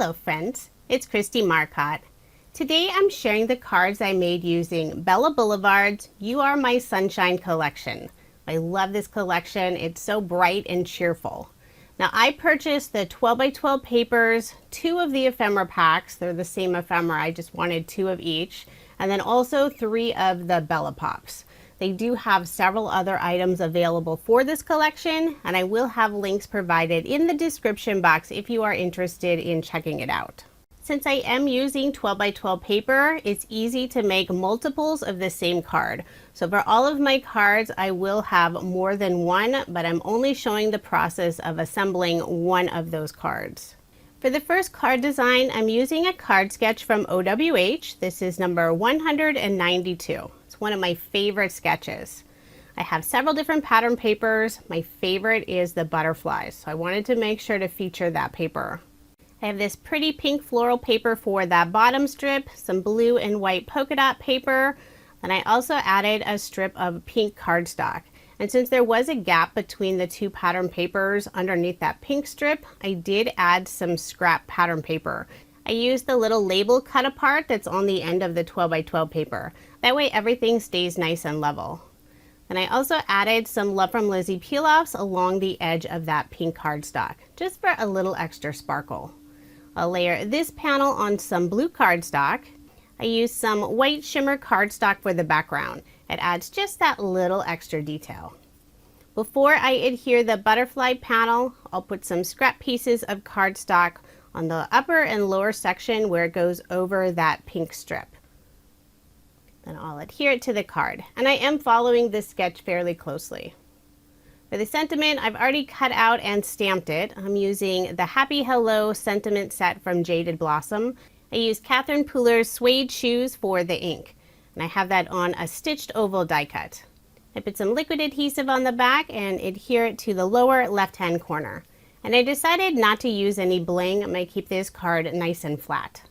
Hello friends, it's Kristie Marcotte. Today I'm sharing the cards I made using Bella Boulevard's You Are My Sunshine collection. I love this collection, it's so bright and cheerful. Now I purchased the 12 by 12 papers, 2 of the ephemera packs, they're the same ephemera, I just wanted 2 of each, and then also 3 of the Bella Pops. They do have several other items available for this collection, and I will have links provided in the description box if you are interested in checking it out. Since I am using 12 by 12 paper, it's easy to make multiples of the same card. So for all of my cards, I will have more than one, but I'm only showing the process of assembling one of those cards. For the first card design, I'm using a card sketch from OWH. This is number 192. It's one of my favorite sketches. I have several different pattern papers. My favorite is the butterflies, so I wanted to make sure to feature that paper. I have this pretty pink floral paper for that bottom strip, some blue and white polka dot paper, and I also added a strip of pink cardstock. And since there was a gap between the 2 pattern papers underneath that pink strip, I did add some scrap pattern paper. I used the little label cut apart that's on the end of the 12 by 12 paper. That way everything stays nice and level. And I also added some Love from Lizi peel-offs along the edge of that pink cardstock, just for a little extra sparkle. I'll layer this panel on some blue cardstock. I used some white shimmer cardstock for the background. It adds just that little extra detail. Before I adhere the butterfly panel, I'll put some scrap pieces of cardstock on the upper and lower section where it goes over that pink strip. Then I'll adhere it to the card, and I am following this sketch fairly closely. For the sentiment, I've already cut out and stamped it. I'm using the Happy Hello sentiment set from Jaded Blossom. I used Catherine Pooler's suede shoes for the ink, and I have that on a stitched oval die cut. I put some liquid adhesive on the back and adhere it to the lower left-hand corner. And I decided not to use any bling. I'm going to keep this card nice and flat.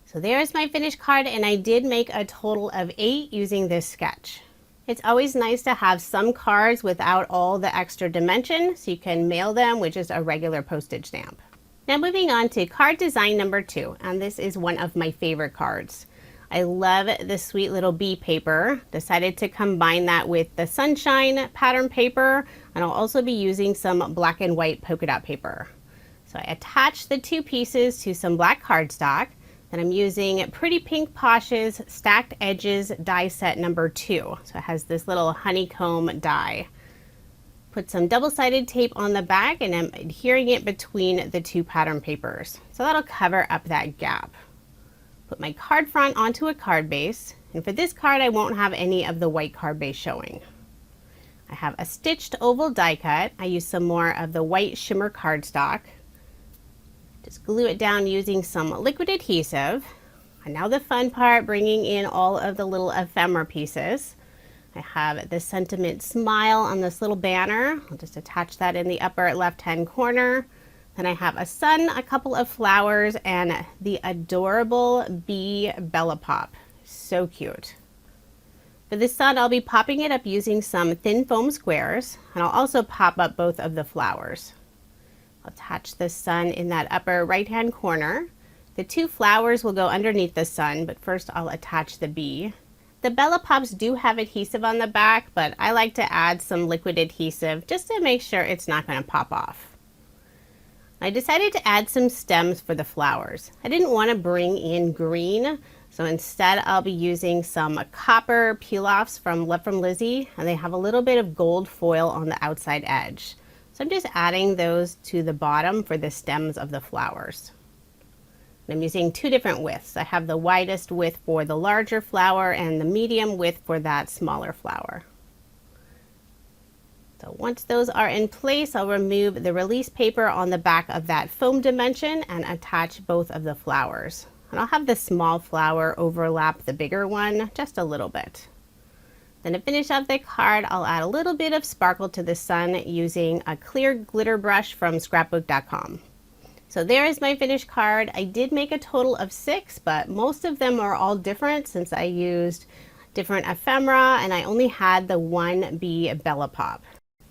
So there's my finished card, and I did make a total of 8 using this sketch. It's always nice to have some cards without all the extra dimension, so you can mail them with just a regular postage stamp. Now moving on to card design number 2, and this is one of my favorite cards. I love the sweet little bee paper. Decided to combine that with the sunshine pattern paper, and I'll also be using some black and white polka dot paper. So I attached the 2 pieces to some black cardstock. Then I'm using Pretty Pink Posh's Stacked Edges die set number 2. So it has this little honeycomb die. Put some double-sided tape on the back, and I'm adhering it between the 2 pattern papers. So that'll cover up that gap. Put my card front onto a card base, and for this card I won't have any of the white card base showing. I have a stitched oval die cut. I use some more of the white shimmer cardstock. Just glue it down using some liquid adhesive. And now the fun part, bringing in all of the little ephemera pieces. I have the sentiment smile on this little banner. I'll just attach that in the upper left-hand corner. Then I have a sun, a couple of flowers, and the adorable bee Bella Pop. So cute. For the sun, I'll be popping it up using some thin foam squares, and I'll also pop up both of the flowers. I'll attach the sun in that upper right-hand corner. The 2 flowers will go underneath the sun, but first I'll attach the bee. The Bella Pops do have adhesive on the back, but I like to add some liquid adhesive just to make sure it's not going to pop off. I decided to add some stems for the flowers. I didn't want to bring in green, so instead I'll be using some copper peel-offs from Love from Lizi, and they have a little bit of gold foil on the outside edge. So I'm just adding those to the bottom for the stems of the flowers. And I'm using 2 different widths. I have the widest width for the larger flower and the medium width for that smaller flower. So once those are in place, I'll remove the release paper on the back of that foam dimension and attach both of the flowers. And I'll have the small flower overlap the bigger one just a little bit. Then to finish up the card, I'll add a little bit of sparkle to the sun using a clear glitter brush from scrapbook.com. So there is my finished card. I did make a total of 6, but most of them are all different since I used different ephemera and I only had the 1 bee Bella Pop.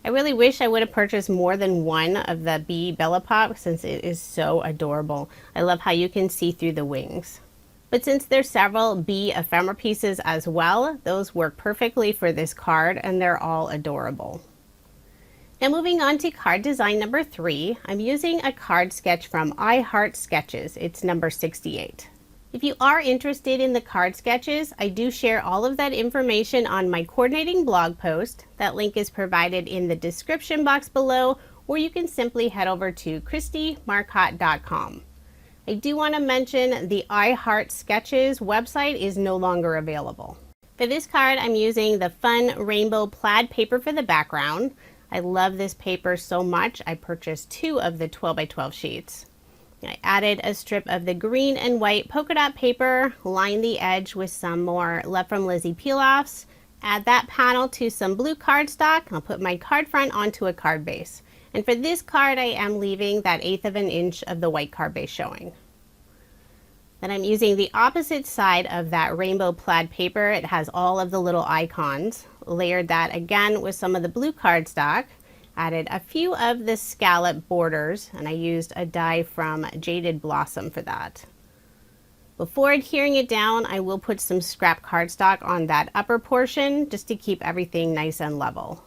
I really wish I would have purchased more than one of the bee Bella Pop since it is so adorable. I love how you can see through the wings. But since there's several bee ephemera pieces as well, those work perfectly for this card and they're all adorable. Now moving on to card design number 3, I'm using a card sketch from I Heart Sketches. It's number 68. If you are interested in the card sketches, I do share all of that information on my coordinating blog post. That link is provided in the description box below, or you can simply head over to KristieMarcotte.com. I do want to mention the I Heart Sketches website is no longer available. For this card, I'm using the fun rainbow plaid paper for the background. I love this paper so much, I purchased 2 of the 12 by 12 sheets. I added a strip of the green and white polka dot paper, lined the edge with some more Love from Lizi peel-offs, add that panel to some blue cardstock. I'll put my card front onto a card base. And for this card, I am leaving that 1/8 of an inch of the white card base showing. Then I'm using the opposite side of that rainbow plaid paper. It has all of the little icons. Layered that again with some of the blue cardstock. Added a few of the scallop borders, and I used a die from Jaded Blossom for that. Before adhering it down, I will put some scrap cardstock on that upper portion just to keep everything nice and level.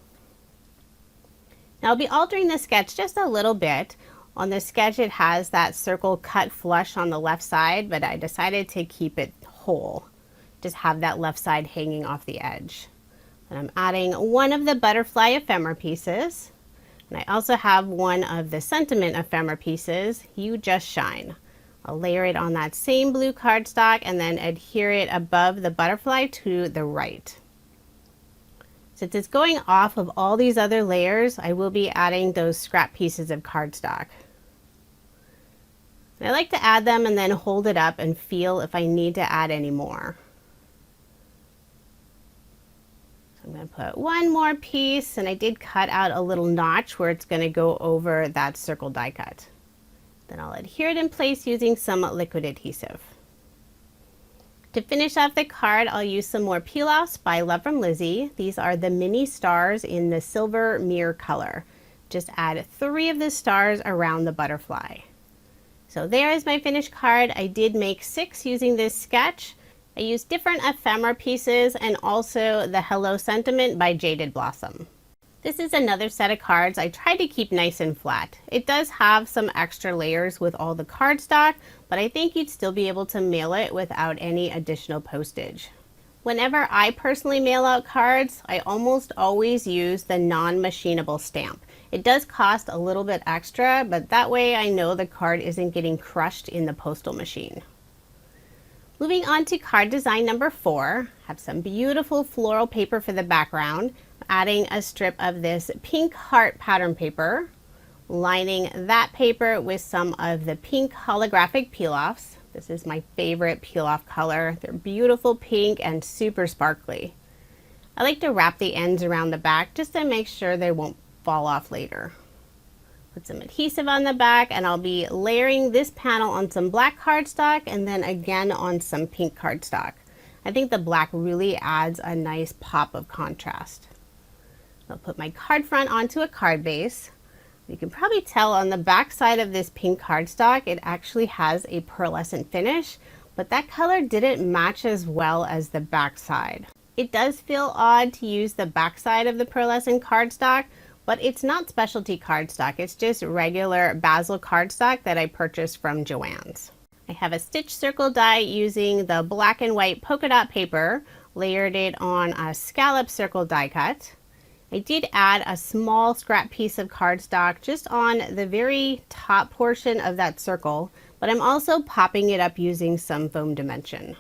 Now I'll be altering the sketch just a little bit. On the sketch it has that circle cut flush on the left side, but I decided to keep it whole. Just have that left side hanging off the edge. And I'm adding one of the butterfly ephemera pieces. And I also have one of the sentiment ephemera pieces, You Just Shine. I'll layer it on that same blue cardstock and then adhere it above the butterfly to the right. Since it's going off of all these other layers, I will be adding those scrap pieces of cardstock. And I like to add them and then hold it up and feel if I need to add any more. I'm going to put one more piece, and I did cut out a little notch where it's going to go over that circle die cut. Then I'll adhere it in place using some liquid adhesive. To finish off the card, I'll use some more peel-offs by Love from Lizi. These are the mini stars in the silver mirror color. Just add 3 of the stars around the butterfly. So there is my finished card. I did make 6 using this sketch. I used different ephemera pieces and also the Hello Sentiment by Jaded Blossom. This is another set of cards I tried to keep nice and flat. It does have some extra layers with all the cardstock, but I think you'd still be able to mail it without any additional postage. Whenever I personally mail out cards, I almost always use the non-machinable stamp. It does cost a little bit extra, but that way I know the card isn't getting crushed in the postal machine. Moving on to card design number 4, have some beautiful floral paper for the background. Adding a strip of this pink heart pattern paper, lining that paper with some of the pink holographic peel-offs. This is my favorite peel-off color. They're beautiful pink and super sparkly. I like to wrap the ends around the back just to make sure they won't fall off later. Put some adhesive on the back, and I'll be layering this panel on some black cardstock and then again on some pink cardstock. I think the black really adds a nice pop of contrast. I'll put my card front onto a card base. You can probably tell on the back side of this pink cardstock it actually has a pearlescent finish, but that color didn't match as well as the back side. It does feel odd to use the back side of the pearlescent cardstock, but it's not specialty cardstock. It's just regular basil cardstock that I purchased from Joann's. I have a stitch circle die using the black and white polka dot paper, layered it on a scallop circle die cut. I did add a small scrap piece of cardstock just on the very top portion of that circle, but I'm also popping it up using some foam dimension.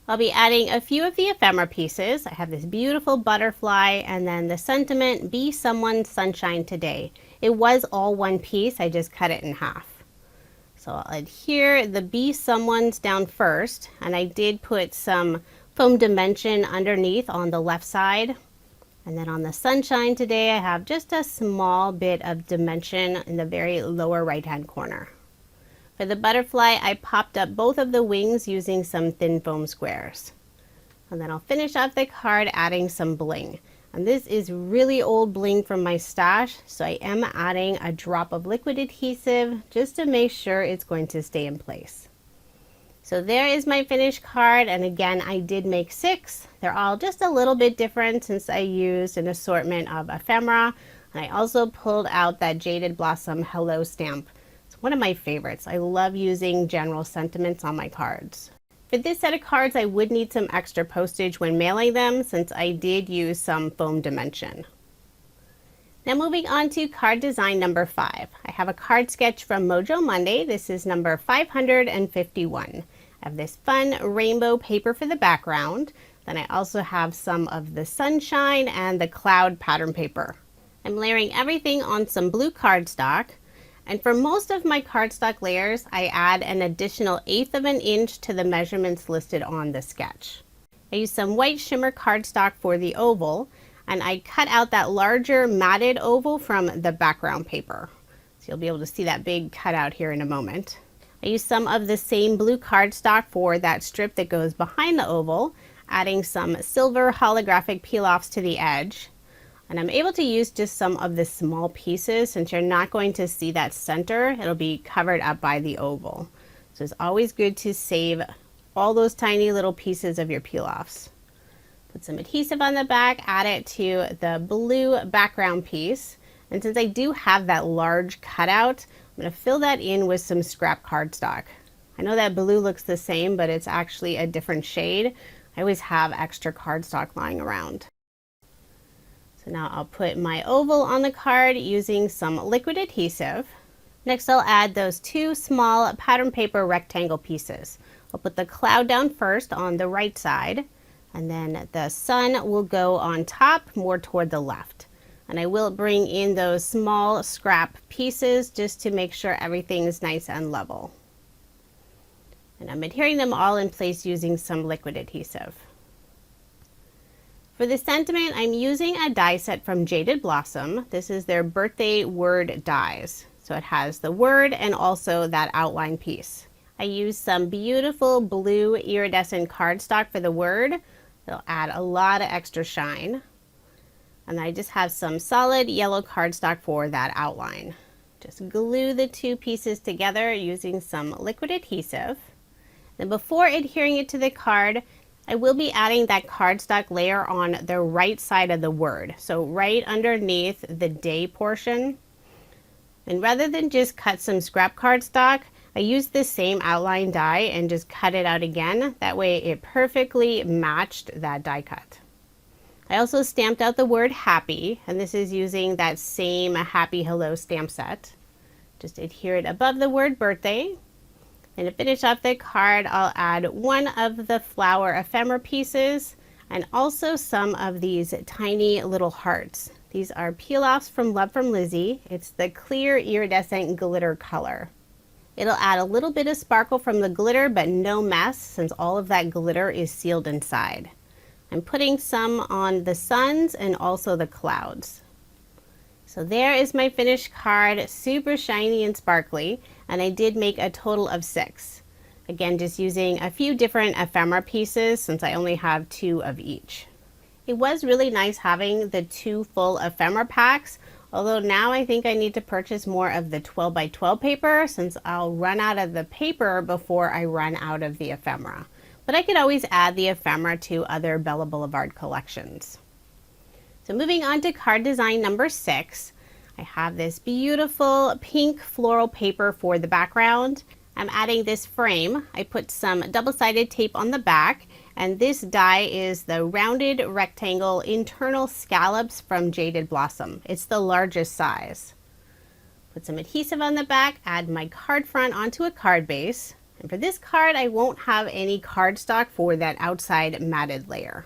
I'll be adding a few of the ephemera pieces. I have this beautiful butterfly and then the sentiment, Be Someone's Sunshine Today. It was all one piece, I just cut it in half. So I'll adhere the Be Someone's down first, and I did put some foam dimension underneath on the left side. And then on the sunshine today, I have just a small bit of dimension in the very lower right hand corner. For the butterfly, I popped up both of the wings using some thin foam squares. And then I'll finish off the card adding some bling. And this is really old bling from my stash, so I am adding a drop of liquid adhesive just to make sure it's going to stay in place. So there is my finished card, and again, I did make 6. They're all just a little bit different since I used an assortment of ephemera, and I also pulled out that Jaded Blossom Hello stamp. It's one of my favorites. I love using general sentiments on my cards. For this set of cards, I would need some extra postage when mailing them since I did use some foam dimension. Now moving on to card design number 5. I have a card sketch from Mojo Monday. This is number 551. I have this fun rainbow paper for the background. Then I also have some of the sunshine and the cloud pattern paper. I'm layering everything on some blue cardstock. And for most of my cardstock layers, I add an additional 1/8 of an inch to the measurements listed on the sketch. I use some white shimmer cardstock for the oval, and I cut out that larger matted oval from the background paper. So you'll be able to see that big cutout here in a moment. I use some of the same blue cardstock for that strip that goes behind the oval, adding some silver holographic peel-offs to the edge. And I'm able to use just some of the small pieces since you're not going to see that center. It'll be covered up by the oval. So it's always good to save all those tiny little pieces of your peel-offs. Put some adhesive on the back, add it to the blue background piece. And since I do have that large cutout, I'm going to fill that in with some scrap cardstock. I know that blue looks the same, but it's actually a different shade. I always have extra cardstock lying around. So now I'll put my oval on the card using some liquid adhesive. Next I'll add those 2 small pattern paper rectangle pieces. I'll put the cloud down first on the right side, and then the sun will go on top more toward the left. And I will bring in those small scrap pieces just to make sure everything is nice and level. And I'm adhering them all in place using some liquid adhesive. For the sentiment, I'm using a die set from Jaded Blossom. This is their birthday word dies. So it has the word and also that outline piece. I used some beautiful blue iridescent cardstock for the word. It'll add a lot of extra shine. And I just have some solid yellow cardstock for that outline. Just glue the 2 pieces together using some liquid adhesive. Then before adhering it to the card, I will be adding that cardstock layer on the right side of the word. So right underneath the day portion. And rather than just cut some scrap cardstock, I used the same outline die and just cut it out again. That way it perfectly matched that die cut. I also stamped out the word happy, and this is using that same Happy Hello stamp set. Just adhere it above the word birthday. And to finish off the card, I'll add one of the flower ephemera pieces and also some of these tiny little hearts. These are peel-offs from Love from Lizi. It's the clear iridescent glitter color. It'll add a little bit of sparkle from the glitter, but no mess since all of that glitter is sealed inside. I'm putting some on the suns and also the clouds. So there is my finished card, super shiny and sparkly, and I did make a total of 6. Again, just using a few different ephemera pieces since I only have 2 of each. It was really nice having the 2 full ephemera packs, although now I think I need to purchase more of the 12 by 12 paper since I'll run out of the paper before I run out of the ephemera. But I could always add the ephemera to other Bella Boulevard collections. So moving on to card design number 6, I have this beautiful pink floral paper for the background. I'm adding this frame. I put some double-sided tape on the back, and this die is the rounded rectangle internal scallops from Jaded Blossom. It's the largest size. Put some adhesive on the back, add my card front onto a card base. And for this card, I won't have any cardstock for that outside matted layer.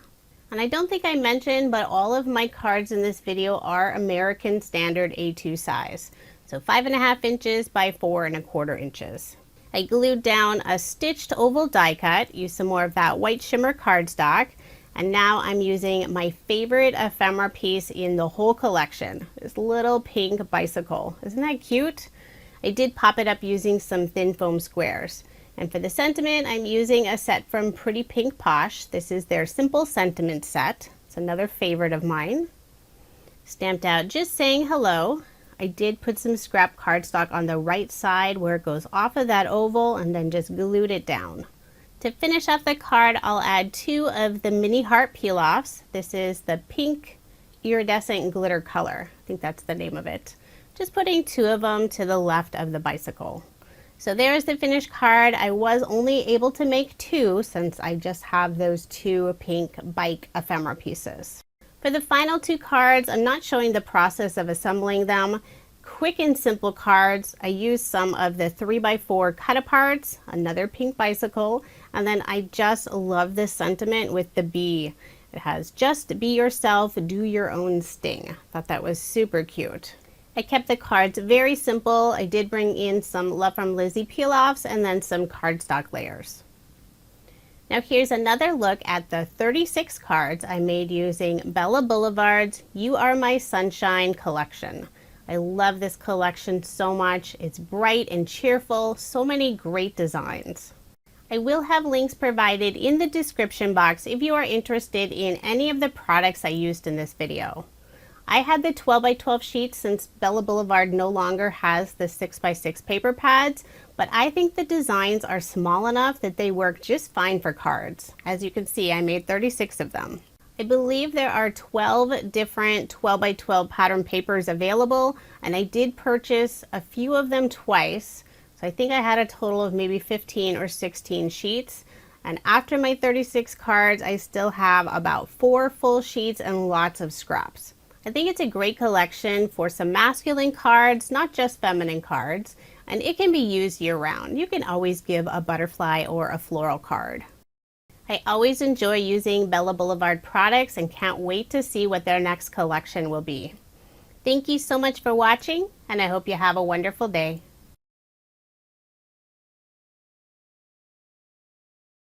And I don't think I mentioned, but all of my cards in this video are American Standard A2 size. So 5.5 inches by 4.25 inches. I glued down a stitched oval die cut, used some more of that white shimmer cardstock, and now I'm using my favorite ephemera piece in the whole collection, this little pink bicycle. Isn't that cute? I did pop it up using some thin foam squares. And for the sentiment, I'm using a set from Pretty Pink Posh. This is their Simple Sentiment set. It's another favorite of mine. Stamped out just saying hello. I did put some scrap cardstock on the right side where it goes off of that oval and then just glued it down. To finish off the card, I'll add 2 of the mini heart peel-offs. This is the pink iridescent glitter color. I think that's the name of it. Just putting 2 of them to the left of the bicycle. So there's the finished card. I was only able to make 2 since I just have those 2 pink bike ephemera pieces. For the final 2 cards, I'm not showing the process of assembling them. Quick and simple cards. I used some of the 3x4 cut-aparts, another pink bicycle, and then I just love this sentiment with the bee. It has just be yourself, do your own sting. Thought that was super cute. I kept the cards very simple. I did bring in some Love from Lizi peel-offs and then some cardstock layers. Now here's another look at the 36 cards I made using Bella Boulevard's You Are My Sunshine collection. I love this collection so much. It's bright and cheerful, so many great designs. I will have links provided in the description box if you are interested in any of the products I used in this video. I had the 12x12 sheets since Bella Boulevard no longer has the 6x6 paper pads, but I think the designs are small enough that they work just fine for cards. As you can see, I made 36 of them. I believe there are 12 different 12x12 pattern papers available, and I did purchase a few of them twice. So I think I had a total of maybe 15 or 16 sheets. And after my 36 cards, I still have about 4 full sheets and lots of scraps. I think it's a great collection for some masculine cards, not just feminine cards, and it can be used year-round. You can always give a butterfly or a floral card. I always enjoy using Bella Boulevard products and can't wait to see what their next collection will be. Thank you so much for watching, and I hope you have a wonderful day.